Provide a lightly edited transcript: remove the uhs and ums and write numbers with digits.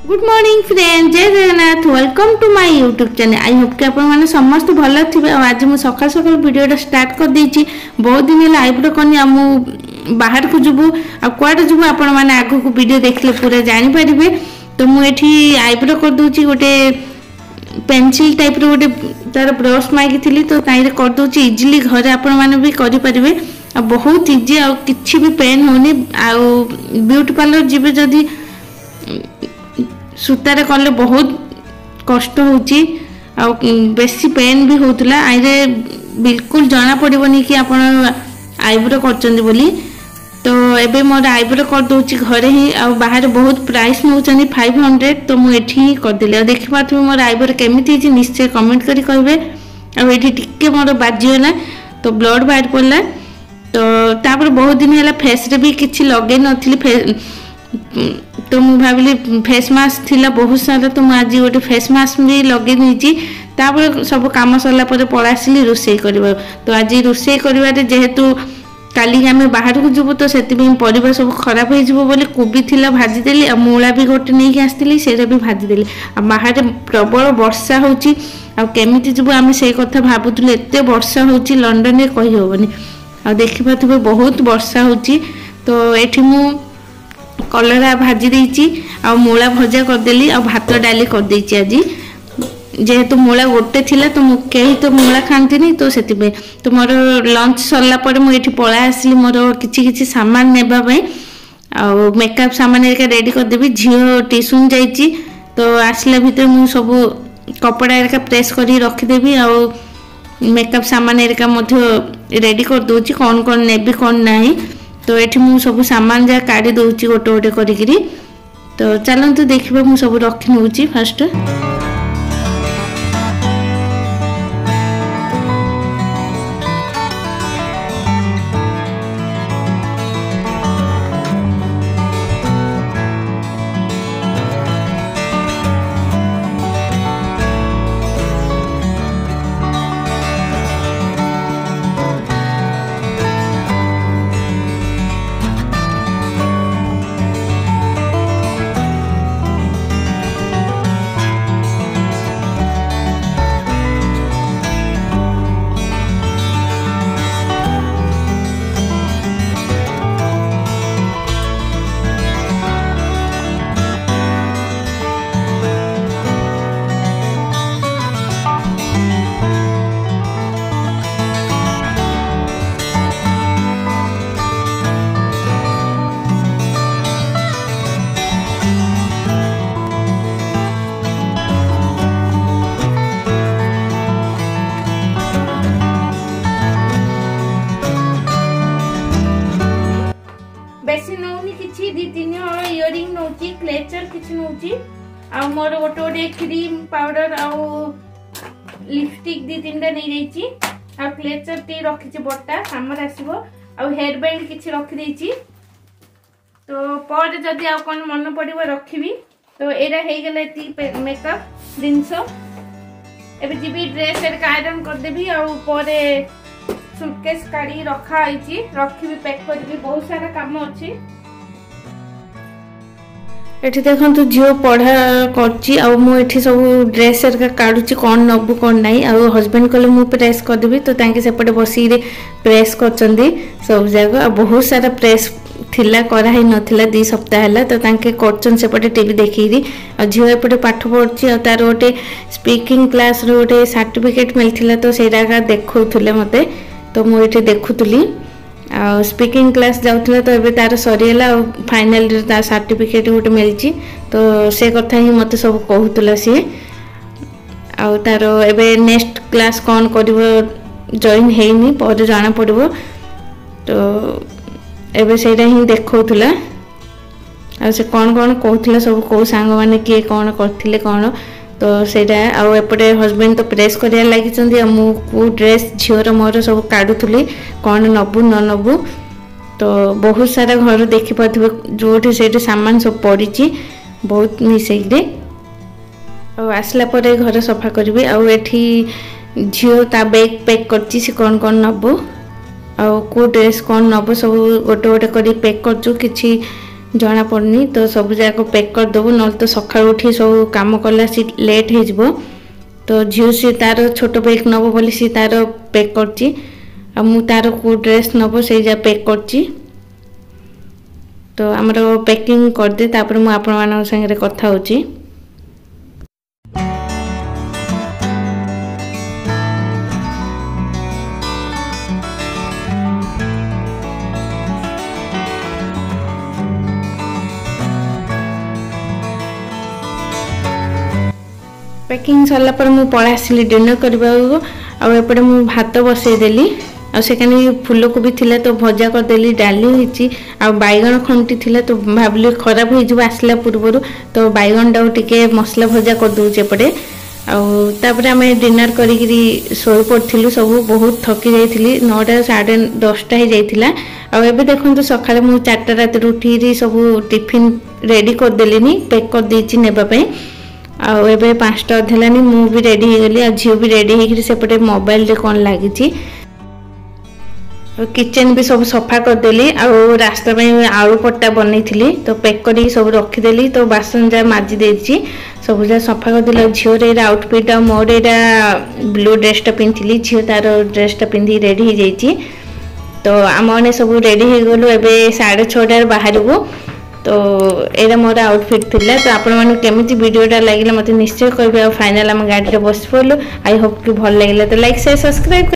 Good morning friend, जय Jagannath. Welcome to my YouTube channel. I hope कि आप समस्त भल थे। आज मुझे सकाल सकाल वीडियो स्टार्ट कर देछि। बहुत दिन है आईब्रो करनी आम बाहर को जीवु आड़े जीवु आपण मैंने आग को वीडियो देखले पूरा जानीपारे। तो मुझे आईब्रो कर दूची गोटे पेंसिल टाइप रो गोटे तार ब्रश मांगी तो कर दूची इजिली घरे आपण मैंने भी करें। बहुत इजी आ किसी भी पेन होनी। ब्यूटी पार्लर जी जदि सूतार कले बहुत कष्ट होची आ बेसी पेन भी होतला। आइरे बिल्कुल जाना पड़िबनी कि आपण आईब्रो करचंदी बोली। तो एबे मोर आईब्रो कर दोची घरे ही। आ बाहर बहुत प्राइस नउचनी 500। तो मु एठी ही कर दिले। देखि पाथु मोर आईब्रो केमिति छि निश्चय कमेंट करी कहबे। आ एठी टिके मोर बाजियोला तो ब्लड बाहर पड़ला। तो तापर बहुत दिन हैला फेस रे भी किछि लगे नथिली। तो मु भाविली फेस मास्क थिला बहुत सारा। तो आज गोटे फेस मास्क भी लगे नीची। तापर सब काम सरला पर पळा आसिली रोषे करबा। तो आज रोषे करबारे जेहेतु काली आमे बाहर को जीवु तो सेति भी परिबा सब खराब हो जिवो बोली कोबी थिला भाजी देली। आ मूला भी गोटे नै के आस्तिली सेरा भी भाजी देली। आ बाहर प्रबल वर्षा होची। आ केमिति जीवु आमे सेई कथा भाबुतले। एते वर्षा होची लंडन रे कहि होबनी। आ देखि पाथबे बहुत वर्षा होची। तो एठी मु कलरा भाजी देची आ मूला भजा करदेली आ भात डाली कर देची। आज जेहेतु मूला गोटे थिला तो कहीं तो मूला खाती नहीं। तो सेति तो मोर लंच सरला पर मुझे पळा आसली मोर किछि सामान नेबा पई। आ मेकअप सामान एरिका रेडी करदेवी। झियो ट्यूशन जाइची तो आसला भीतर मु सब कपड़ा एरिका प्रेस करी रखिदेवी। आ मेकअप सामान एरिका मध्य रेडी कर दोची कौन कौन नेबी कौन नाही। तो ये मु सब सामान जा काढ़ी दूची गोटे गोटे करी। तो चलते देखिए मु सब रखी नौची फास्ट। बेसी नौनी किछि दी तीन हळ इयरिंग नौची क्लेचर किछि नौची। आ मोर गोटे गोटे क्रीम पाउडर आ लिपस्टिक दी तीनटा नै रहिची। आ क्लेचर टी रखिछि बट्टा सामर आसीबो। आ हेयर बैंड किछि रखि देछि। तो पर जदी आ कोन मन पड़िबो रखिबी। तो एरा हे गेले ती मेकअप दिनसो। एबे जिबी ड्रेस एर आयरन कर देबी। आ परे सूटकेस काढ़ी रखा आइची रखी पैक करबी। बहुत सारा काम अछि। एठी देखंतु जियो पढ़ा करची। आ मु एठी सब ड्रेस एर काढुची कोन नबु कोन नाही। आ हस्बैंड कले मु प्रेस कर देबी। तो तांके सेपटे बसी रे प्रेस करचंदी सब जगह। आ बहुत सारा प्रेस थिला करा ही नथिला 2 सप्ताह हला। तो तांके करचन सेपटे टीवी देखिरी। आ जियो एपटे पाठ पढ़ची। आ तार गोटे स्पीकिंग क्लास रो गोटे सर्टिफिकेट मिलथिला। तो सेरा का देखौथुले मते। तो मुझे देखुली स्पीकिंग क्लास जाऊला। तो ये तार सरीगला फाइनल तार सर्टिफिकेट गोटे मिली। तो से कथा ही मत सब कहूला सी। आ तार एबे नेक्स्ट क्लास कौन कर जॉइन हैनी पर जाना पड़ो। तो एबे सेटा ही देखौला। आ से कौन कौन कहूला सब कौ सांग माने किए कौन करथिले कौन। तो सेटा आउ एपटे हस्बैंड तो प्रेस करिया लागिचंदी। मु को ड्रेस झियोर मोर सब काढुथुली कौन नबु न नबु। तो बहुत सारा घर देखि पाथबे जोठी सेठी सामान सब पड़ीची बहुत मिसेइले। आ आसला परे घर सफा करबी। आ एठी झियो ता बैग पैक करची से कौन कौन नबु। को ड्रेस कौन नब सब गोटे गोटे कर पैक करचु। किछि जना पड़नी। तो सब जाक पैक करदेबू ना तो सका उठी सब कम कला सी लेट हो। तो झील सी तार छोट बैग नब बोली सी तार पैक कर मु तार को ड्रेस नब से जा पैक कर। तो आमर पैकिंग करदे तापर मु आपण मान संगे कथा होची। पैकिंग सरला पर मु पळा आसिली डिनर करबा आ एपटे मु भात बसई देली आ सेकाने फूलकोबी थिला तो भजा कर देली डाली हिची आ बैगन खंटी थिला तो भाबली खराब हो जब आसला पूर्व तो बैगन डाउ टिके मसला भजा कर दउचे एपटे आ तापर आमे डिनर करिकरी सोई पड़थिलु सब बहुत थकी जाइथिली 9टा 10:30 हो जाइथिला आ एबे देखंतु सखाले मु 4टा रात उठी सब टिफिन रेडी कर देलिनी पैक कर देछि नेबा पई आउ एबे 5टा अधेलानी मु भी रेडी हो गली आ झियो भी रेडी होकरी सेपटे मोबाइल रे कोन लागिछि। किचन भी सब सफा कर देली आ रास्ता में आलू पट्टा बनई थी तो पैक कर सब रखीदेली तो बासन जा माजी देछि सब जा सफा कर देली। झील रे आउटफिट आ मोर एटा ब्लू ड्रेसटा पिंधली झील तार ड्रेसटा पिंधि रेडी हो जाइछि। तो आम मैंने सब रेडी हो गलु एबे 6:30 बाहर तो एरा मोर आउटफिट थिला। तो आपण मानु केमिति वीडियोटा लागिला मते निश्चय कहबे। फाइनल हम गाड़ी रे बस पड़लु। आई होप कि भल लागिला तो लाइक शेयर सब्सक्राइब।